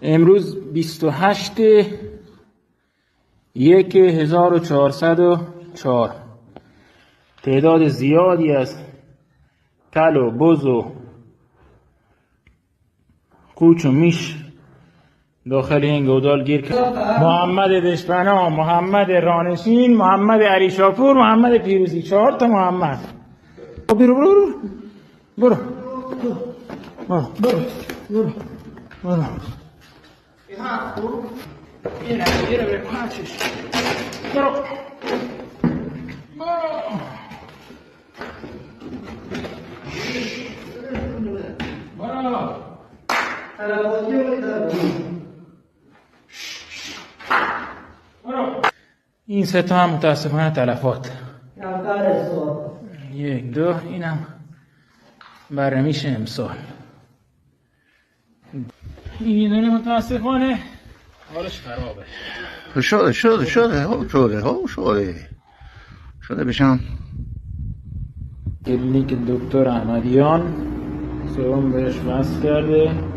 امروز 28/1/1404 تعداد زیادی از کل و بز و قوچ و میش داخل این گودال گیر کرد. محمد دشپنا، محمد رانشین، محمد علیشاپور، محمد پیروزی. 4 تا محمد. برو برو برو برو برو برو برو. اینه به پاچش. برو این سه تا هم متاسفانه تلفات. 1 2 اینم برنمیشه امسال. این دونه متاسفانه حالش خرابه. شده بشم کلینیک دکتر احمدیان سرم بهش وصل کرده.